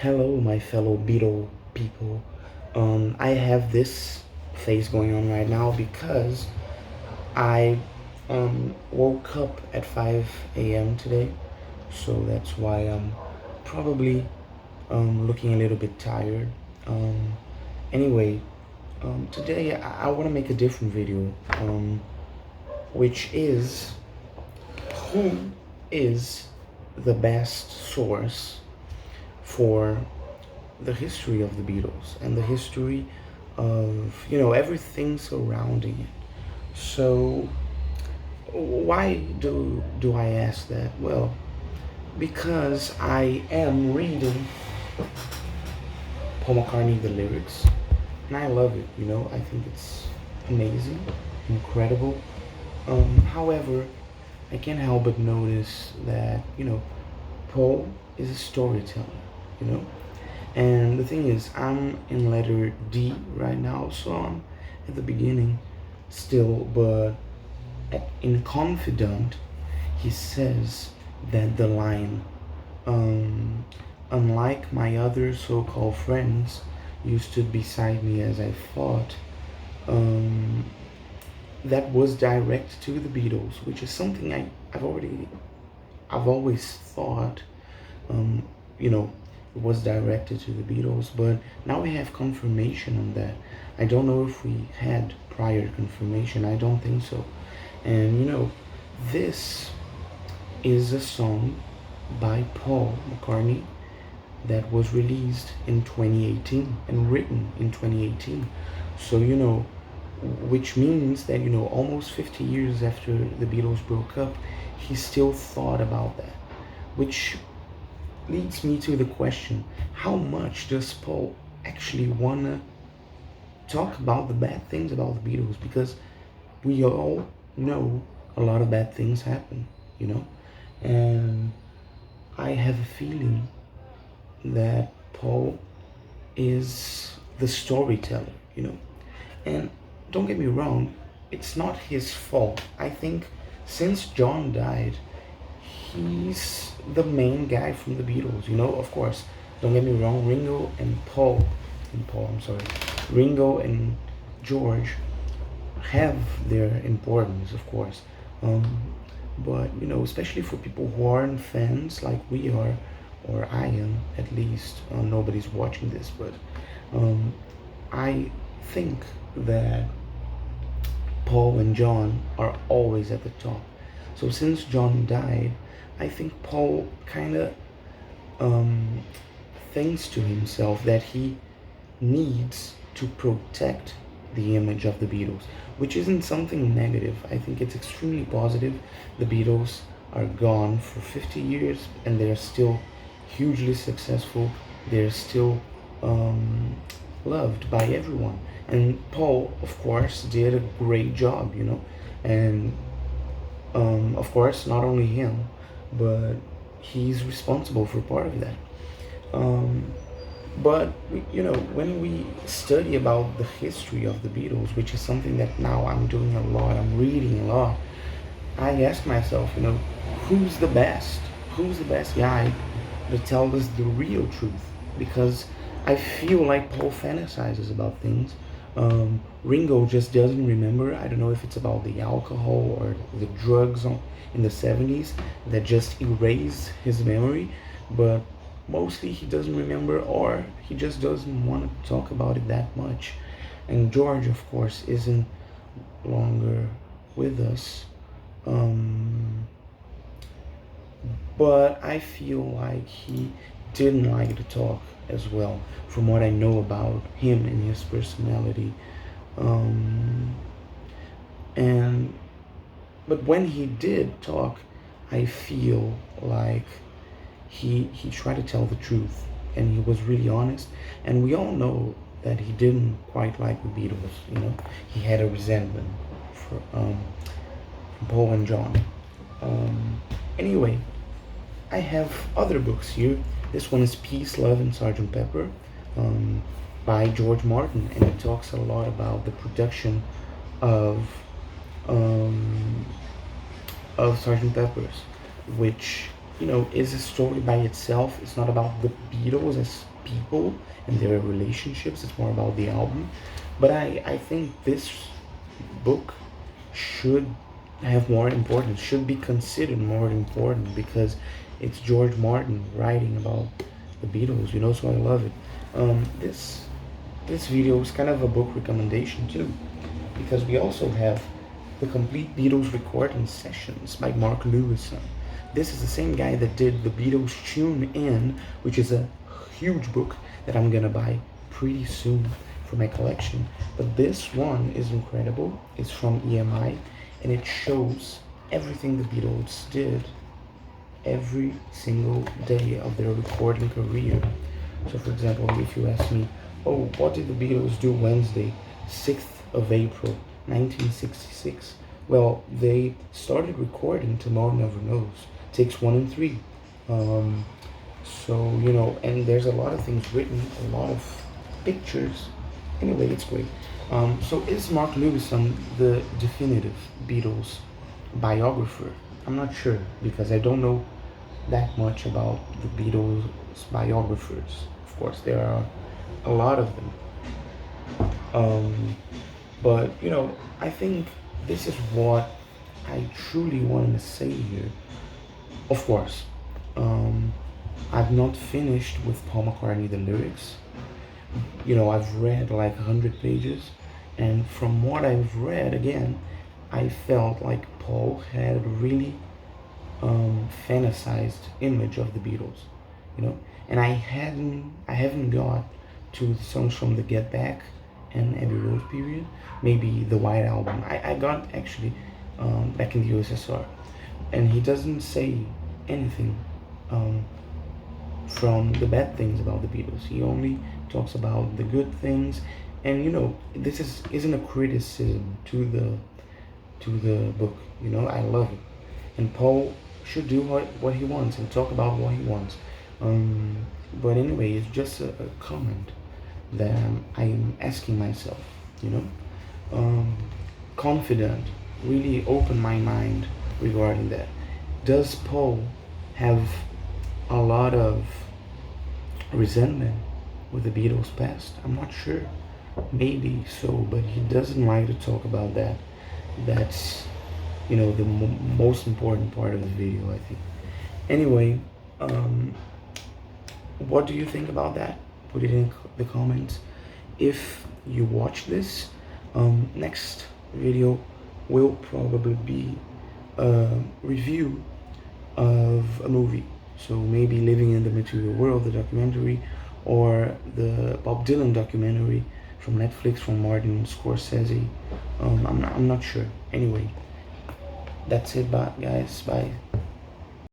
Hello, my fellow Beatle people. I have this phase going on right now because I woke up at 5 a.m. today, so that's why I'm probably looking a little bit tired. Um, anyway, today I want to make a different video, which is who is the best source for the history of the Beatles and the history of everything surrounding it. So why do I ask that? Well, because I am reading Paul McCartney the lyrics and I love it. I think it's amazing, incredible. However, I can't help but notice that Paul is a storyteller. You know, And the thing is, I'm in letter D right now, so I'm at the beginning still, but in Confidant, he says that the line, um, unlike my other so called friends, you stood beside me as I fought, um, that was direct to the Beatles, which is something I've always thought, um, you know, was directed to the Beatles, but now we have confirmation on that. I don't know if we had prior confirmation. I don't think so. And this is a song by Paul McCartney that was released in 2018 and written in 2018. So, which means that, almost 50 years after the Beatles broke up, he still thought about that. Which leads me to the question, how much does Paul actually want to talk about the bad things about the Beatles? Because we all know a lot of bad things happen, you know? And I have a feeling that Paul is the storyteller, And don't get me wrong, it's not his fault. I think since John died, he's the main guy from the Beatles, Of course, don't get me wrong, I'm sorry, Ringo and George have their importance, of course. But especially for people who aren't fans like we are, or I am at least. Nobody's watching this, but I think that Paul and John are always at the top. So since John died, I think Paul kind of um, thinks to himself that he needs to protect the image of the Beatles, which isn't something negative. I think it's extremely positive. The Beatles are gone for 50 years and they're still hugely successful. They're still loved by everyone. And Paul, of course, did a great job, And of course, not only him, but he's responsible for part of that. Um, but when we study about the history of the Beatles, which is something that now I'm doing a lot, I'm reading a lot, I ask myself, who's the best? Who's the best guy to tell us the real truth? Because I feel like Paul fantasizes about things. Ringo just doesn't remember. I don't know if it's about the alcohol or the drugs in the 70s that just erase his memory, but mostly he doesn't remember, or he just doesn't want to talk about it that much. And George, of course, isn't longer with us. Um, but I feel like he didn't like to talk as well, from what I know about him and his personality. Um, and but when he did talk, I feel like he tried to tell the truth and he was really honest. And we all know that he didn't quite like the Beatles. He had a resentment for Paul and John. Anyway, I have other books here. This one is Peace, Love, and Sgt. Pepper, by George Martin, and it talks a lot about the production of um, Sgt. Pepper's, which is a story by itself. It's not about the Beatles as people and their relationships. It's more about the album. But I think this book should have more importance, should be considered more important because it's George Martin writing about the Beatles, so I love it. This video is kind of a book recommendation too, because we also have the complete Beatles recording sessions by Mark Lewison. This is the same guy that did the Beatles Tune In, which is a huge book that I'm gonna buy pretty soon for my collection. But this one is incredible. It's from EMI, and it shows everything the Beatles did every single day of their recording career. So for example, if you ask me, oh, what did the Beatles do Wednesday, 6th of April, 1966? Well, they started recording Tomorrow Never Knows, takes 1 and 3. So, and there's a lot of things written, a lot of pictures. Anyway, it's great. So is Mark Lewison the definitive Beatles biographer? I'm not sure because I don't know that much about the Beatles biographers. Of course, there are a lot of them. But I think this is what I truly wanted to say here. Of course, I've not finished with Paul McCartney the lyrics. I've read like 100 pages, and from what I've read, again, I felt like Paul had a really fantasized image of the Beatles, and I haven't got to the songs from the Get Back and Abbey Road period, maybe the White Album. I got actually back in the USSR, and he doesn't say anything from the bad things about the Beatles. He only talks about the good things, and this isn't a criticism to the book. I love it, and Paul should do what he wants and talk about what he wants. But anyway, it's just a comment that I'm asking myself. Confident, really open my mind regarding that. Does Paul have a lot of resentment with the Beatles past? I'm not sure. Maybe so, but he doesn't like to talk about that. That's the most important part of the video, I think. Anyway, what do you think about that? Put it in the comments. If you watch this, next video will probably be a review of a movie. So maybe Living in the Material World, the documentary, or the Bob Dylan documentary from Netflix from Martin Scorsese. I'm not sure. Anyway, that's it, bye guys, bye.